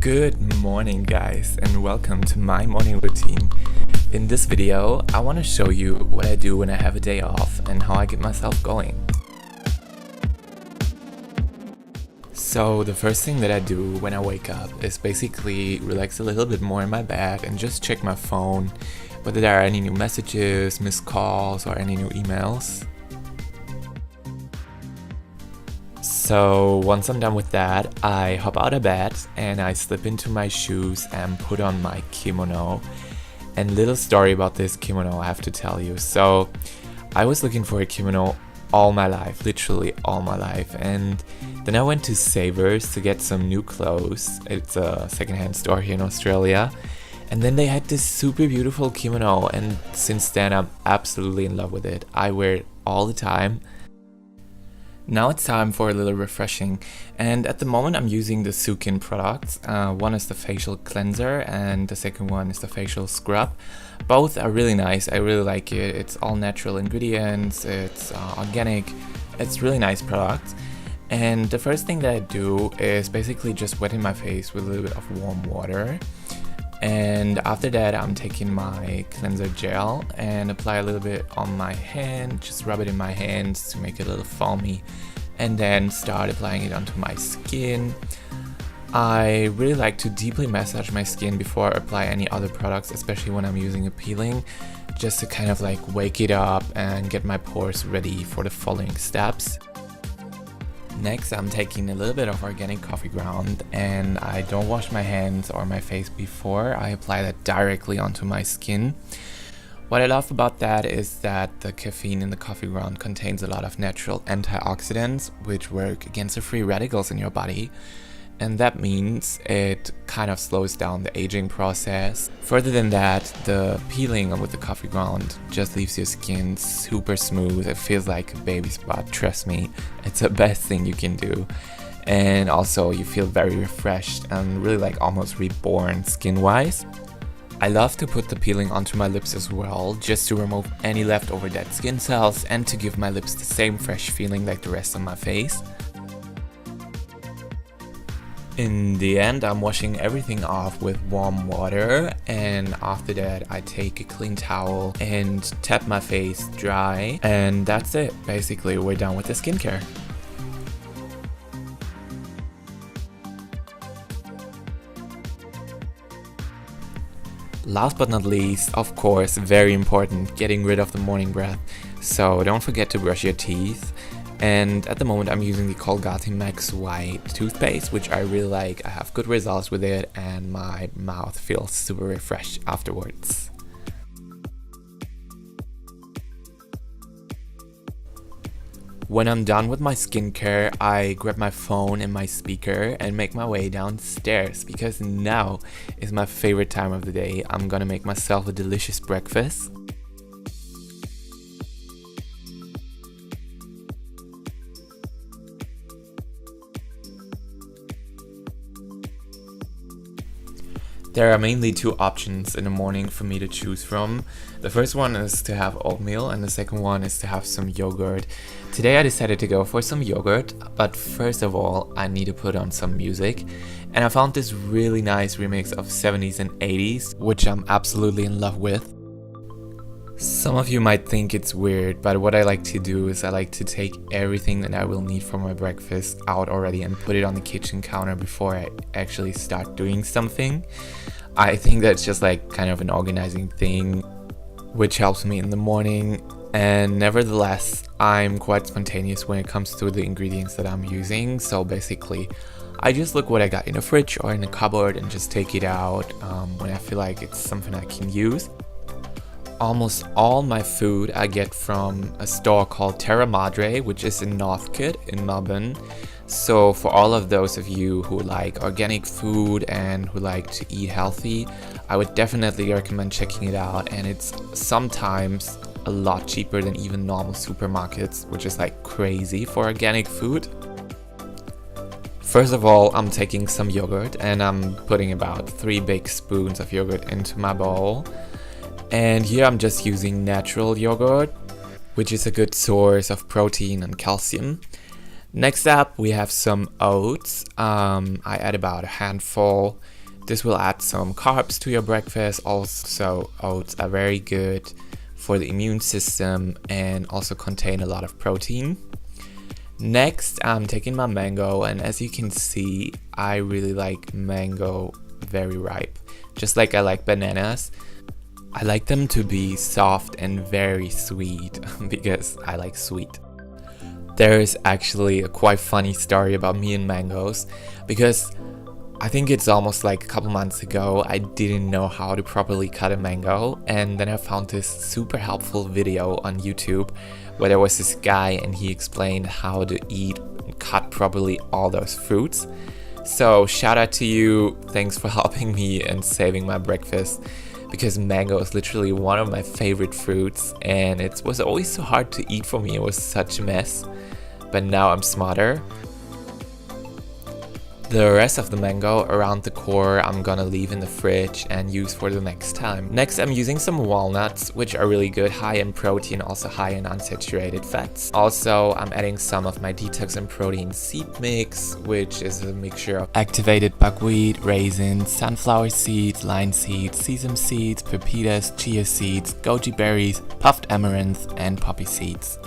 Good morning guys, and welcome to my morning routine. In this video, I want to show you what I do when I have a day off and how I get myself going. So the first thing that I do when I wake up is basically relax a little bit more in my bed and just check my phone, whether there are any new messages, missed calls, or any new emails. So once I'm done with that, I hop out of bed and I slip into my shoes and put on my kimono. And little story about this kimono I have to tell you. So I was looking for a kimono all my life, literally all my life. And then I went to Savers to get some new clothes. It's a secondhand store here in Australia. And then they had this super beautiful kimono, and since then I'm absolutely in love with it. I wear it all the time. Now it's time for a little refreshing, and at the moment I'm using the Sukin products. One is the facial cleanser and the second one is the facial scrub. Both are really nice, I really like it. It's all natural ingredients, it's organic, it's really nice product. And the first thing that I do is basically just wetting my face with a little bit of warm water. And after that I'm taking my cleanser gel and apply a little bit on my hand, just rub it in my hands to make it a little foamy, and then start applying it onto my skin. I really like to deeply massage my skin before I apply any other products, especially when I'm using a peeling, just to kind of like wake it up and get my pores ready for the following steps. Next, I'm taking a little bit of organic coffee ground, and I don't wash my hands or my face before. I apply that directly onto my skin. What I love about that is that the caffeine in the coffee ground contains a lot of natural antioxidants which work against the free radicals in your body. And that means it kind of slows down the aging process. Further than that, the peeling with the coffee ground just leaves your skin super smooth. It feels like a baby spot, trust me. It's the best thing you can do. And also you feel very refreshed and really like almost reborn skin-wise. I love to put the peeling onto my lips as well, just to remove any leftover dead skin cells and to give my lips the same fresh feeling like the rest of my face. In the end, I'm washing everything off with warm water, and after that I take a clean towel and tap my face dry, and that's it. Basically, we're done with the skincare. Last but not least, of course, very important, getting rid of the morning breath. So don't forget to brush your teeth. And at the moment I'm using the Colgate Max White toothpaste, which I really like. I have good results with it and my mouth feels super refreshed afterwards. When I'm done with my skincare, I grab my phone and my speaker and make my way downstairs, because now is my favorite time of the day. I'm gonna make myself a delicious breakfast. There are mainly two options in the morning for me to choose from. The first one is to have oatmeal and the second one is to have some yogurt. Today I decided to go for some yogurt, but first of all I need to put on some music. And I found this really nice remix of 70s and 80s, which I'm absolutely in love with. Some of you might think it's weird, but what I like to do is I like to take everything that I will need for my breakfast out already and put it on the kitchen counter before I actually start doing something. I think that's just like kind of an organizing thing, which helps me in the morning. And nevertheless, I'm quite spontaneous when it comes to the ingredients that I'm using. So basically, I just look what I got in the fridge or in the cupboard and just take it out when I feel like it's something I can use. Almost all my food I get from a store called Terra Madre, which is in Northcote in Melbourne. So for all of those of you who like organic food and who like to eat healthy, I would definitely recommend checking it out. And it's sometimes a lot cheaper than even normal supermarkets, which is like crazy for organic food. First of all, I'm taking some yogurt and I'm putting about 3 big spoons of yogurt into my bowl. And here I'm just using natural yogurt, which is a good source of protein and calcium. Next up, we have some oats. I add about a handful This will add some carbs to your breakfast. Also, oats are very good for the immune system and also contain a lot of protein. Next, I'm taking my mango, and as you can see, I really like mango very ripe. Just like I like bananas, I like them to be soft and very sweet because I like sweet. There is actually a quite funny story about me and mangoes, because I think it's almost like a couple months ago I didn't know how to properly cut a mango, and then I found this super helpful video on YouTube where there was this guy and he explained how to eat and cut properly all those fruits. So shout out to you, thanks for helping me and saving my breakfast, because mango is literally one of my favorite fruits and it was always so hard to eat for me. It was such a mess, but now I'm smarter. The rest of the mango around the core I'm gonna leave in the fridge and use for the next time. Next, I'm using some walnuts, which are really good, high in protein, also high in unsaturated fats. Also, I'm adding some of my detox and protein seed mix, which is a mixture of activated buckwheat, raisins, sunflower seeds, linseed, sesame seeds, pepitas, chia seeds, goji berries, puffed amaranth, and poppy seeds.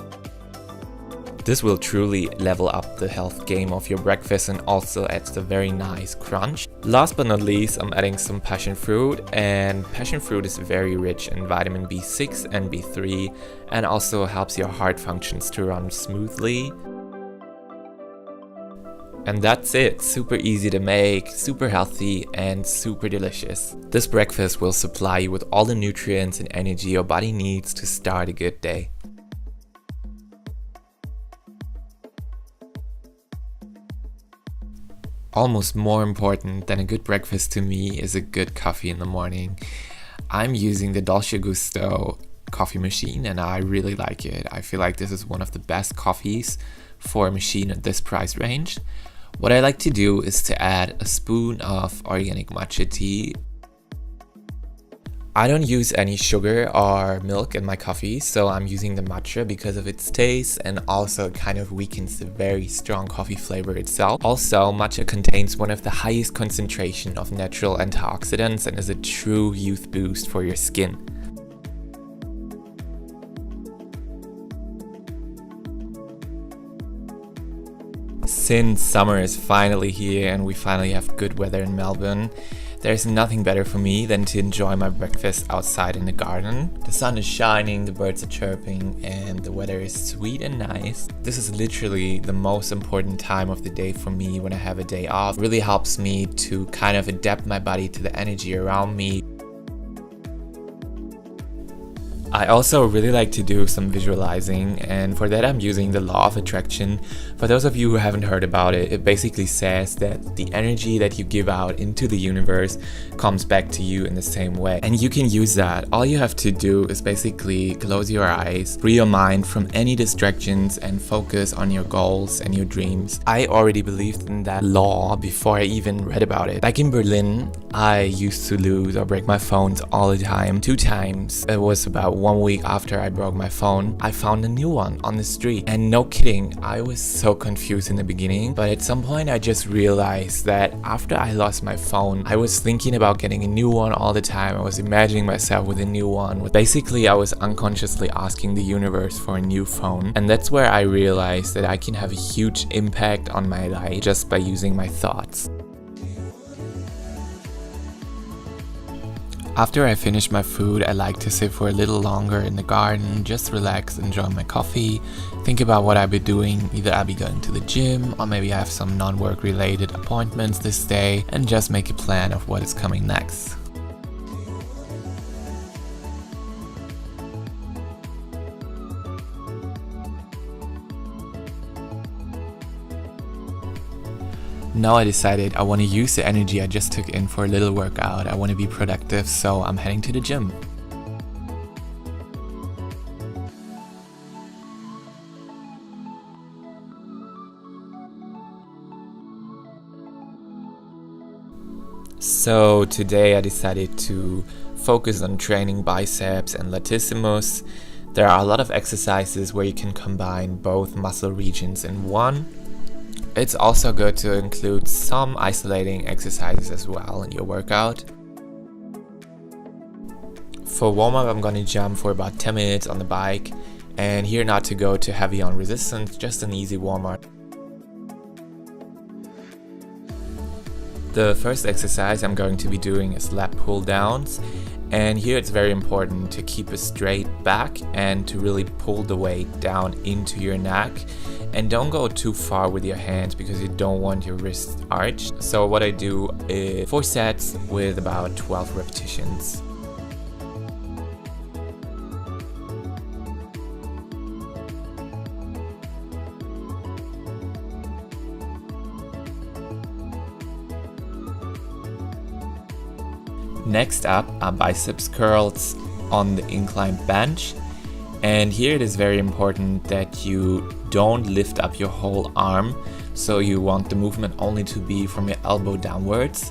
This will truly level up the health game of your breakfast and also adds a very nice crunch. Last but not least, I'm adding some passion fruit, and passion fruit is very rich in vitamin B6 and B3 and also helps your heart functions to run smoothly. And that's it, super easy to make, super healthy and super delicious. This breakfast will supply you with all the nutrients and energy your body needs to start a good day. Almost more important than a good breakfast to me is a good coffee in the morning. I'm using the Dolce Gusto coffee machine and I really like it. I feel like this is one of the best coffees for a machine at this price range. What I like to do is to add a spoon of organic matcha tea. I don't use any sugar or milk in my coffee, so I'm using the matcha because of its taste and also it kind of weakens the very strong coffee flavor itself. Also, matcha contains one of the highest concentration of natural antioxidants and is a true youth boost for your skin. Since summer is finally here and we finally have good weather in Melbourne, there's nothing better for me than to enjoy my breakfast outside in the garden. The sun is shining, the birds are chirping, and the weather is sweet and nice. This is literally the most important time of the day for me when I have a day off. It really helps me to kind of adapt my body to the energy around me. I also really like to do some visualizing, and for that I'm using the law of attraction. For those of you who haven't heard about it, it basically says that the energy that you give out into the universe comes back to you in the same way. And you can use that. All you have to do is basically close your eyes, free your mind from any distractions and focus on your goals and your dreams. I already believed in that law before I even read about it. Back in Berlin, I used to lose or break my phones all the time. 2 times. It was about 1 week after I broke my phone, I found a new one on the street. And no kidding, I was so confused in the beginning, but at some point I just realized that after I lost my phone, I was thinking about getting a new one all the time. I was imagining myself with a new one. Basically, I was unconsciously asking the universe for a new phone. And that's where I realized that I can have a huge impact on my life just by using my thoughts. After I finish my food, I like to sit for a little longer in the garden, just relax, enjoy my coffee, think about what I'll be doing. Either I'll be going to the gym, or maybe I have some non-work related appointments this day, and just make a plan of what is coming next. Now I decided I want to use the energy I just took in for a little workout. I want to be productive, so I'm heading to the gym. So today I decided to focus on training biceps and latissimus. There are a lot of exercises where you can combine both muscle regions in one. It's also good to include some isolating exercises as well in your workout. For warm-up, I'm gonna jump for about 10 minutes on the bike, and here not to go too heavy on resistance, just an easy warm-up. The first exercise I'm going to be doing is lat pull downs, and here it's very important to keep a straight back and to really pull the weight down into your neck, and don't go too far with your hands because you don't want your wrists arched. So what I do is 4 sets with about 12 repetitions. Next up are biceps curls on the inclined bench, and here it is very important that you don't lift up your whole arm, so you want the movement only to be from your elbow downwards.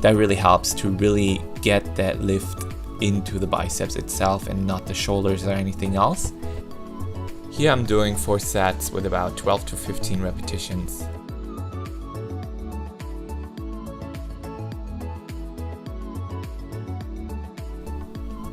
That really helps to really get that lift into the biceps itself and not the shoulders or anything else. Here I'm doing 4 sets with about 12 to 15 repetitions.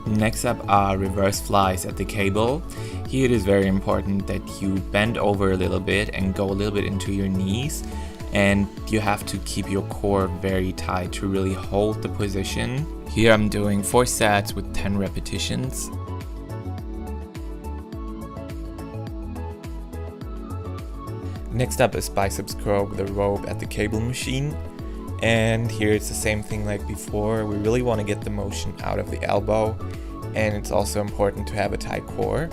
Next up are reverse flies at the cable. Here it is very important that you bend over a little bit and go a little bit into your knees, and you have to keep your core very tight to really hold the position. Here I'm doing 4 sets with 10 repetitions. Next up is biceps curl with a rope at the cable machine. And here it's the same thing like before. We really want to get the motion out of the elbow, and it's also important to have a tight core.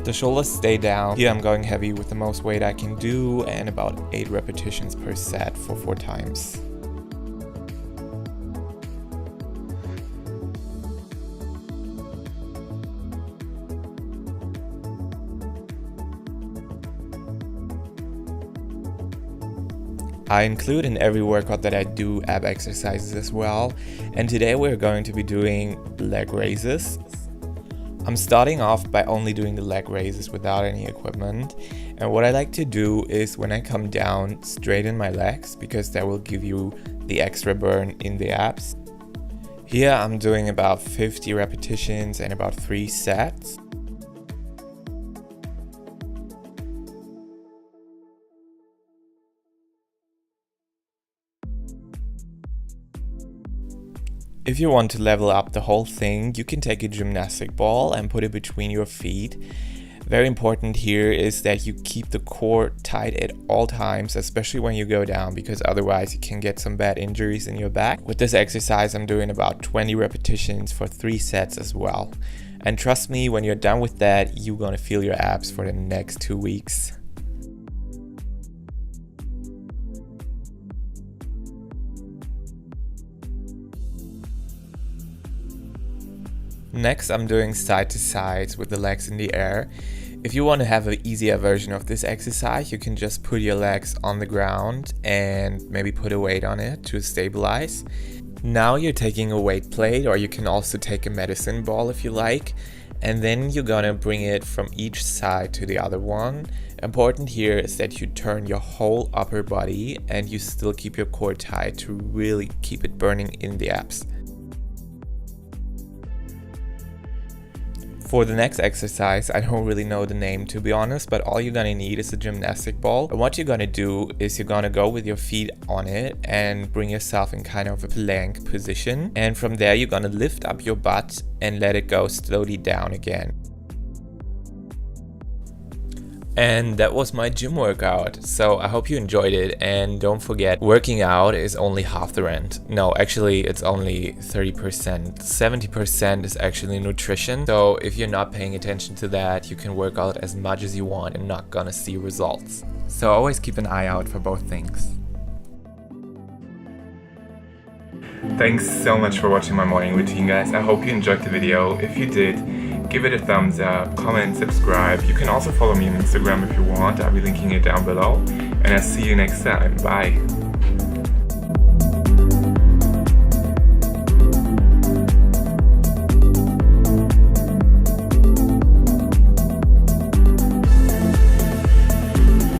The shoulders stay down. Here I'm going heavy with the most weight I can do, and about 8 repetitions per set for 4 times. I include in every workout that I do ab exercises as well, and today we're going to be doing leg raises. I'm starting off by only doing the leg raises without any equipment, and what I like to do is when I come down, straighten my legs because that will give you the extra burn in the abs. Here I'm doing about 50 repetitions and about 3 sets. If you want to level up the whole thing, you can take a gymnastic ball and put it between your feet. Very important here is that you keep the core tight at all times, especially when you go down, because otherwise you can get some bad injuries in your back. With this exercise, I'm doing about 20 repetitions for 3 sets as well. And trust me, when you're done with that, you're gonna feel your abs for the next 2 weeks. Next, I'm doing side to sides with the legs in the air. If you want to have an easier version of this exercise, you can just put your legs on the ground and maybe put a weight on it to stabilize. Now you're taking a weight plate, or you can also take a medicine ball if you like, and then you're gonna bring it from each side to the other one. Important here is that you turn your whole upper body and you still keep your core tight to really keep it burning in the abs. For the next exercise, I don't really know the name to be honest, but all you're gonna need is a gymnastic ball. And what you're gonna do is you're gonna go with your feet on it and bring yourself in kind of a plank position. And from there, you're gonna lift up your butt and let it go slowly down again. And that was my gym workout. So I hope you enjoyed it, and don't forget, working out is only half the rent. No, actually it's only 30%. 70% is actually nutrition. So if you're not paying attention to that, you can work out as much as you want and not gonna see results. So always keep an eye out for both things. Thanks so much for watching my morning routine, guys. I hope you enjoyed the video. If you did, give it a thumbs up, comment, subscribe. You can also follow me on Instagram if you want. I'll be linking it down below. And I'll see you next time. Bye.